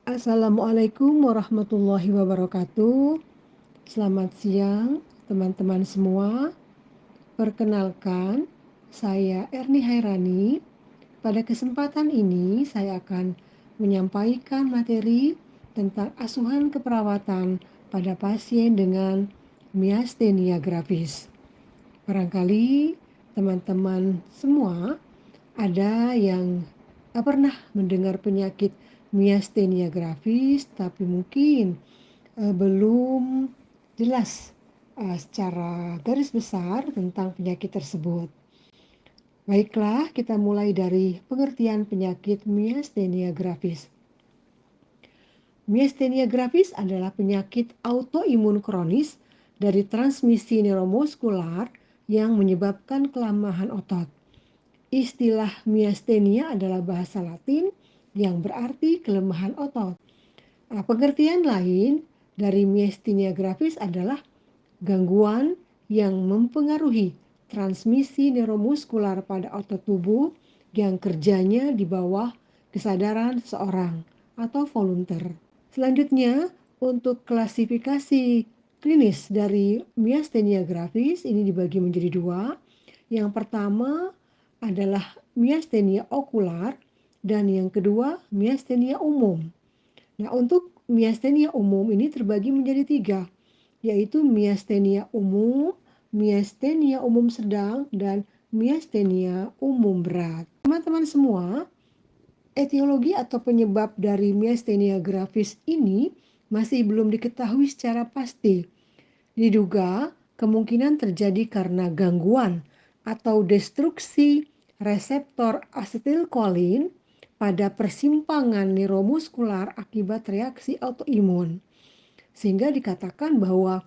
Assalamualaikum warahmatullahi wabarakatuh. Selamat siang, teman-teman semua. Perkenalkan, saya Erni Hairani. Pada kesempatan ini, saya akan menyampaikan materi tentang asuhan keperawatan pada pasien dengan miastenia gravis. Barangkali teman-teman semua ada yang pernah mendengar penyakit miastenia gravis, tapi mungkin belum jelas secara garis besar tentang penyakit tersebut. Baiklah, kita mulai dari pengertian penyakit miastenia gravis. Miastenia gravis adalah penyakit autoimun kronis dari transmisi neuromuskular yang menyebabkan kelemahan otot. Istilah miastenia adalah bahasa Latin yang berarti kelemahan otot. Pengertian lain dari miastenia gravis adalah gangguan yang mempengaruhi transmisi neuromuskular pada otot tubuh yang kerjanya di bawah kesadaran seseorang atau volunteer. Selanjutnya, untuk klasifikasi klinis dari miastenia gravis ini dibagi menjadi dua. Yang pertama adalah miastenia okular dan yang kedua miastenia umum. Nah, untuk miastenia umum ini terbagi menjadi tiga, yaitu miastenia umum sedang, dan miastenia umum berat. Teman-teman semua, etiologi atau penyebab dari miastenia gravis ini masih belum diketahui secara pasti. Diduga kemungkinan terjadi karena gangguan atau destruksi reseptor asetilkolin pada persimpangan neuromuskular akibat reaksi autoimun. Sehingga dikatakan bahwa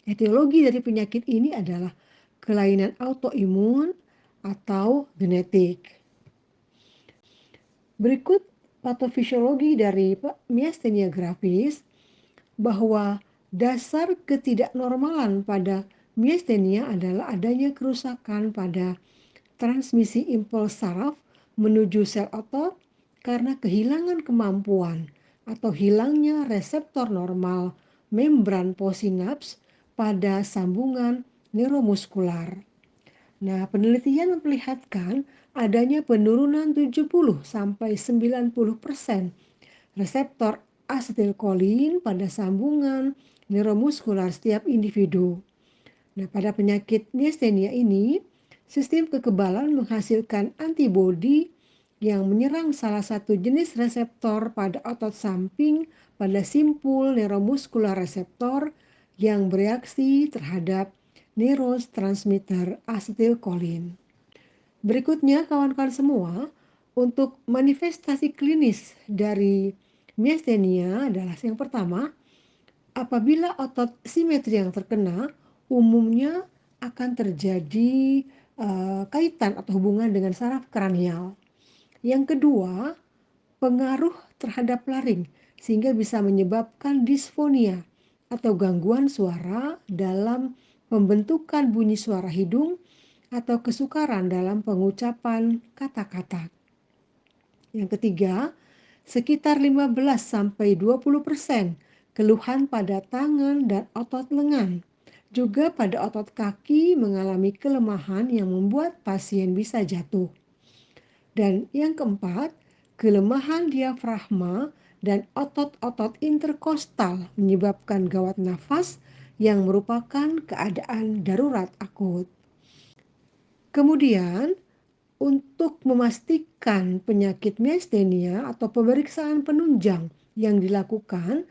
etiologi dari penyakit ini adalah kelainan autoimun atau genetik. Berikut patofisiologi dari miastenia gravis, bahwa dasar ketidaknormalan pada miastenia adalah adanya kerusakan pada transmisi impuls saraf menuju sel otot karena kehilangan kemampuan atau hilangnya reseptor normal membran posinaps pada sambungan neuromuskular. Nah, penelitian memperlihatkan adanya penurunan 70-90% reseptor asetilkolin pada sambungan neuromuskular setiap individu. Nah, pada penyakit miastenia ini, sistem kekebalan menghasilkan antibodi yang menyerang salah satu jenis reseptor pada otot samping pada simpul neuromuskular reseptor yang bereaksi terhadap neurotransmitter asetilkolin. Berikutnya, kawan-kawan semua, untuk manifestasi klinis dari miastenia adalah yang pertama, apabila otot simetri yang terkena, umumnya akan terjadi kaitan atau hubungan dengan saraf kranial. Yang kedua, pengaruh terhadap laring sehingga bisa menyebabkan disfonia atau gangguan suara dalam pembentukan bunyi suara hidung atau kesukaran dalam pengucapan kata-kata. Yang ketiga, sekitar 15-20% keluhan pada tangan dan otot lengan. Juga pada otot kaki mengalami kelemahan yang membuat pasien bisa jatuh. Dan yang keempat, kelemahan diafragma dan otot-otot interkostal menyebabkan gawat nafas yang merupakan keadaan darurat akut. Kemudian, untuk memastikan penyakit miastenia atau pemeriksaan penunjang yang dilakukan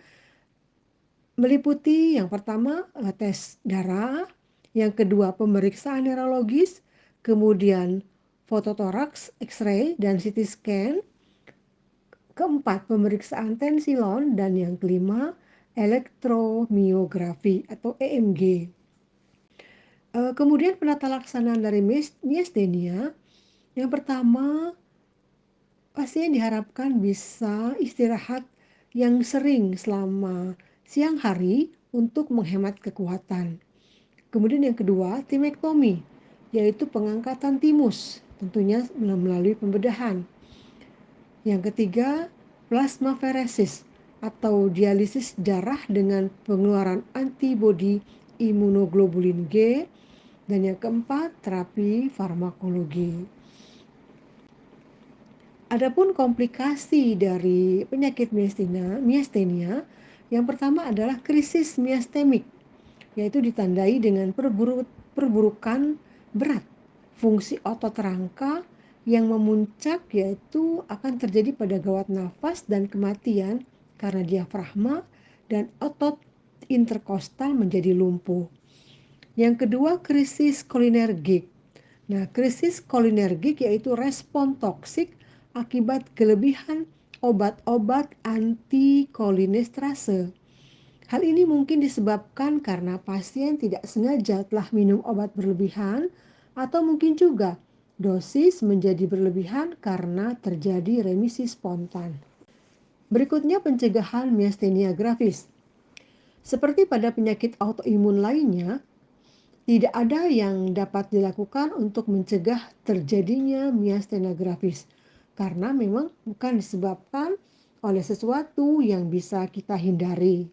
meliputi yang pertama tes darah, yang kedua pemeriksaan neurologis, kemudian fototoraks, X-ray, dan CT scan, keempat pemeriksaan tensilon, dan yang kelima elektromiografi atau EMG. Kemudian penata laksanaan dari miastenia, yang pertama pasien diharapkan bisa istirahat yang sering selama siang hari untuk menghemat kekuatan. Kemudian yang kedua, timektomi, yaitu pengangkatan timus, tentunya melalui pembedahan. Yang ketiga, plasmaferesis atau dialisis darah dengan pengeluaran antibodi imunoglobulin G, dan yang keempat, terapi farmakologi. Adapun komplikasi dari penyakit miastenia, yang pertama adalah krisis miastemik, yaitu ditandai dengan perburukan berat fungsi otot rangka yang memuncak, yaitu akan terjadi pada gawat nafas dan kematian karena diafragma dan otot interkostal menjadi lumpuh. Yang kedua, krisis kolinergik. Nah, krisis kolinergik yaitu respon toksik akibat kelebihan obat-obat antikolinesterase. Hal ini mungkin disebabkan karena pasien tidak sengaja telah minum obat berlebihan, atau mungkin juga dosis menjadi berlebihan karena terjadi remisi spontan. Berikutnya, pencegahan miastenia gravis. Seperti pada penyakit autoimun lainnya, tidak ada yang dapat dilakukan untuk mencegah terjadinya miastenia gravis karena memang bukan disebabkan oleh sesuatu yang bisa kita hindari.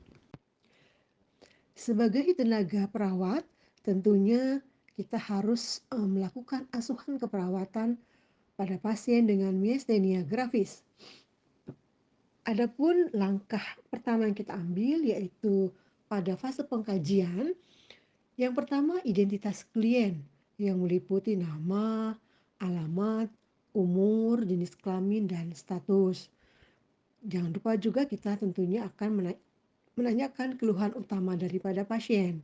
Sebagai tenaga perawat, tentunya kita harus melakukan asuhan keperawatan pada pasien dengan miastenia gravis. Adapun langkah pertama yang kita ambil yaitu pada fase pengkajian. Yang pertama, identitas klien yang meliputi nama, alamat, umur, jenis kelamin, dan status. Jangan lupa juga kita tentunya akan menanyakan keluhan utama daripada pasien.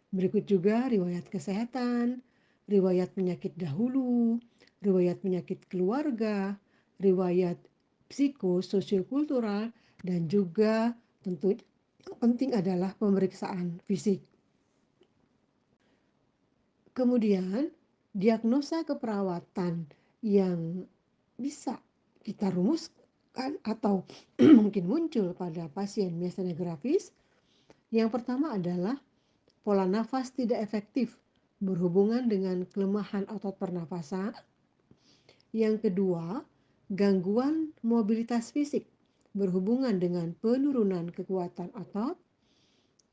Berikut juga riwayat kesehatan, riwayat penyakit dahulu, riwayat penyakit keluarga, riwayat psikososiokultural, dan juga tentu yang penting adalah pemeriksaan fisik. Kemudian, diagnosa keperawatan yang bisa kita rumuskan atau mungkin muncul pada pasien miastenia gravis. Yang pertama adalah pola nafas tidak efektif berhubungan dengan kelemahan otot pernafasan. Yang kedua, gangguan mobilitas fisik berhubungan dengan penurunan kekuatan otot.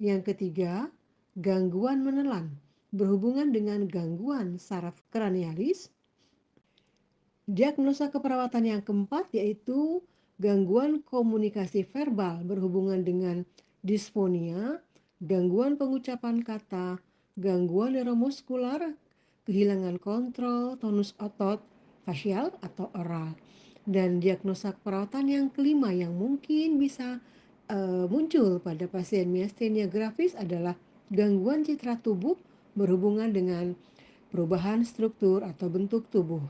Yang ketiga, gangguan menelan berhubungan dengan gangguan saraf kranialis. Diagnosa keperawatan yang keempat yaitu gangguan komunikasi verbal berhubungan dengan disfonia, gangguan pengucapan kata, gangguan neuromuskular, kehilangan kontrol tonus otot fasial atau oral. Dan diagnosa keperawatan yang kelima yang mungkin bisa muncul pada pasien miastenia gravis adalah gangguan citra tubuh berhubungan dengan perubahan struktur atau bentuk tubuh.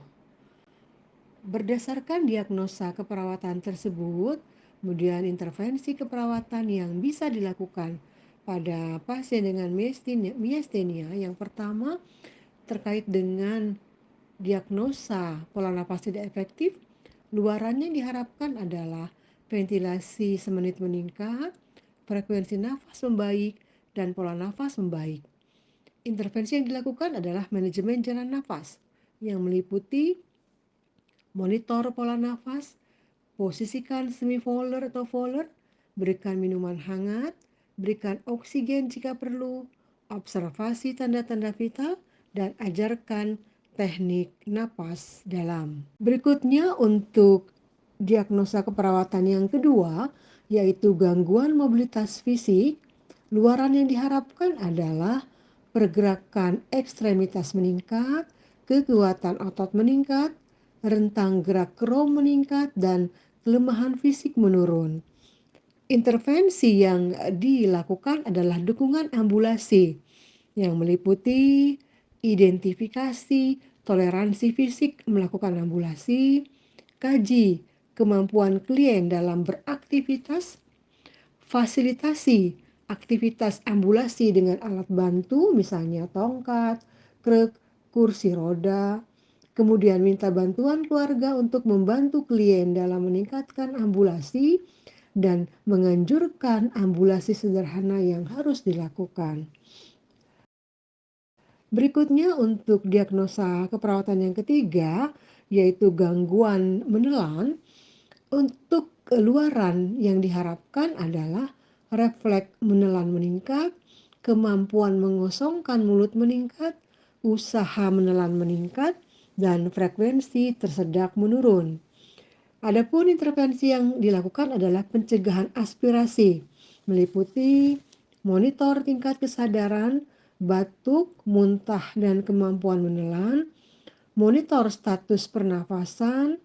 Berdasarkan diagnosa keperawatan tersebut, kemudian intervensi keperawatan yang bisa dilakukan pada pasien dengan miastenia yang pertama terkait dengan diagnosa pola napas tidak efektif. Luarannya diharapkan adalah ventilasi semenit meningkat, frekuensi nafas membaik, dan pola nafas membaik. Intervensi yang dilakukan adalah manajemen jalan nafas yang meliputi monitor pola nafas, posisikan semi-Fowler atau Fowler, berikan minuman hangat, berikan oksigen jika perlu, observasi tanda-tanda vital, dan ajarkan teknik napas dalam. Berikutnya untuk diagnosa keperawatan yang kedua, yaitu gangguan mobilitas fisik. Luaran yang diharapkan adalah pergerakan ekstremitas meningkat, kekuatan otot meningkat, rentang gerak krom meningkat, dan kelemahan fisik menurun. Intervensi yang dilakukan adalah dukungan ambulasi yang meliputi identifikasi, toleransi fisik melakukan ambulasi, kaji kemampuan klien dalam beraktivitas, fasilitasi aktivitas ambulasi dengan alat bantu misalnya tongkat, krek, kursi roda, kemudian minta bantuan keluarga untuk membantu klien dalam meningkatkan ambulasi dan menganjurkan ambulasi sederhana yang harus dilakukan. Berikutnya untuk diagnosa keperawatan yang ketiga yaitu gangguan menelan. Untuk Keluaran yang diharapkan adalah refleks menelan meningkat, kemampuan mengosongkan mulut meningkat, usaha menelan meningkat, dan frekuensi tersedak menurun. Adapun intervensi yang dilakukan adalah pencegahan aspirasi, meliputi monitor tingkat kesadaran, batuk, muntah, dan kemampuan menelan, monitor status pernafasan,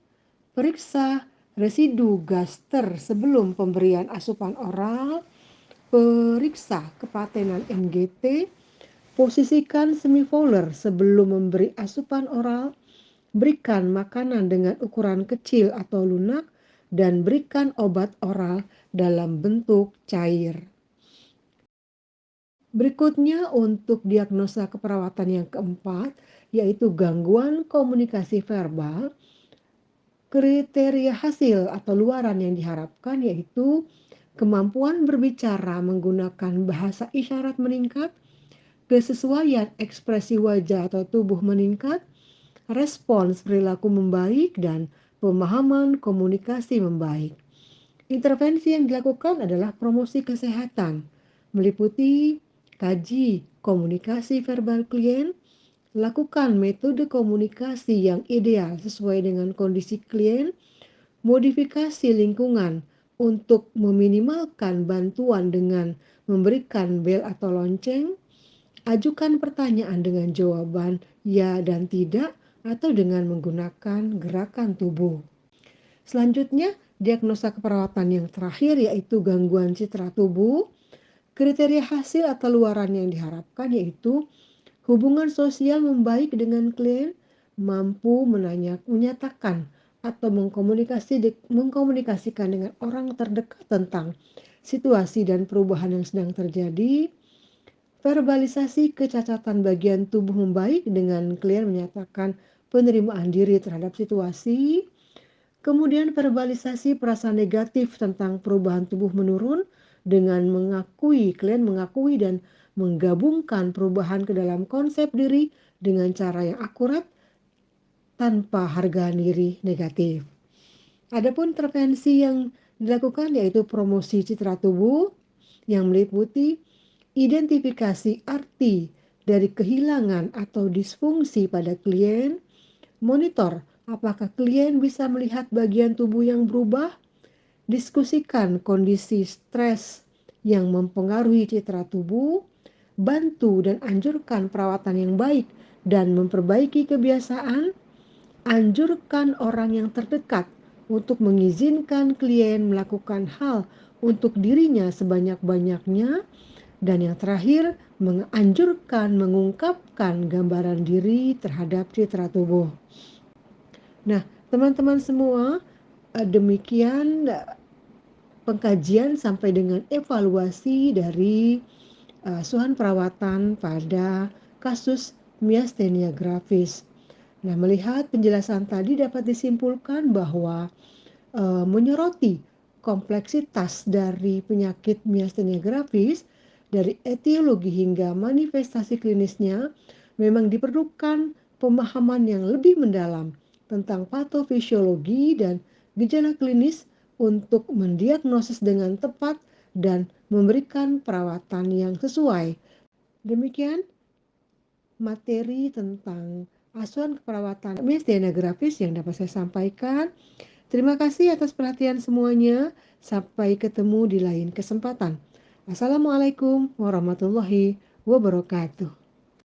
periksa residu gaster sebelum pemberian asupan oral, periksa kepatenan NGT, posisikan semivolar sebelum memberi asupan oral, berikan makanan dengan ukuran kecil atau lunak, dan berikan obat oral dalam bentuk cair. Berikutnya untuk diagnosa keperawatan yang keempat, yaitu gangguan komunikasi verbal. Kriteria hasil atau luaran yang diharapkan yaitu kemampuan berbicara menggunakan bahasa isyarat meningkat, kesesuaian ekspresi wajah atau tubuh meningkat, respons perilaku membaik, dan pemahaman komunikasi membaik. Intervensi yang dilakukan adalah promosi kesehatan, meliputi kaji komunikasi verbal klien, lakukan metode komunikasi yang ideal sesuai dengan kondisi klien, modifikasi lingkungan untuk meminimalkan bantuan dengan memberikan bel atau lonceng, ajukan pertanyaan dengan jawaban ya dan tidak atau dengan menggunakan gerakan tubuh. Selanjutnya, diagnosa keperawatan yang terakhir yaitu gangguan citra tubuh. Kriteria hasil atau luaran yang diharapkan yaitu hubungan sosial membaik dengan klien, mampu menyatakan atau mengkomunikasikan dengan orang terdekat tentang situasi dan perubahan yang sedang terjadi, verbalisasi kecacatan bagian tubuh membaik dengan klien menyatakan penerimaan diri terhadap situasi, kemudian verbalisasi perasaan negatif tentang perubahan tubuh menurun dengan klien mengakui dan menggabungkan perubahan ke dalam konsep diri dengan cara yang akurat tanpa harga diri negatif. Adapun intervensi yang dilakukan yaitu promosi citra tubuh yang meliputi identifikasi arti dari kehilangan atau disfungsi pada klien, monitor apakah klien bisa melihat bagian tubuh yang berubah, diskusikan kondisi stres yang mempengaruhi citra tubuh, bantu dan anjurkan perawatan yang baik dan memperbaiki kebiasaan, anjurkan orang yang terdekat untuk mengizinkan klien melakukan hal untuk dirinya sebanyak-banyaknya, dan yang terakhir, menganjurkan mengungkapkan gambaran diri terhadap citra tubuh. Nah, teman-teman semua, demikian pengkajian sampai dengan evaluasi dari asuhan perawatan pada kasus miastenia gravis. Nah, melihat penjelasan tadi dapat disimpulkan bahwa menyoroti kompleksitas dari penyakit miastenia gravis, dari etiologi hingga manifestasi klinisnya, memang diperlukan pemahaman yang lebih mendalam tentang patofisiologi dan gejala klinis untuk mendiagnosis dengan tepat dan memberikan perawatan yang sesuai. Demikian materi tentang asuhan keperawatan miastenia gravis yang dapat saya sampaikan. Terima kasih atas perhatian semuanya. Sampai ketemu di lain kesempatan. Assalamualaikum warahmatullahi wabarakatuh.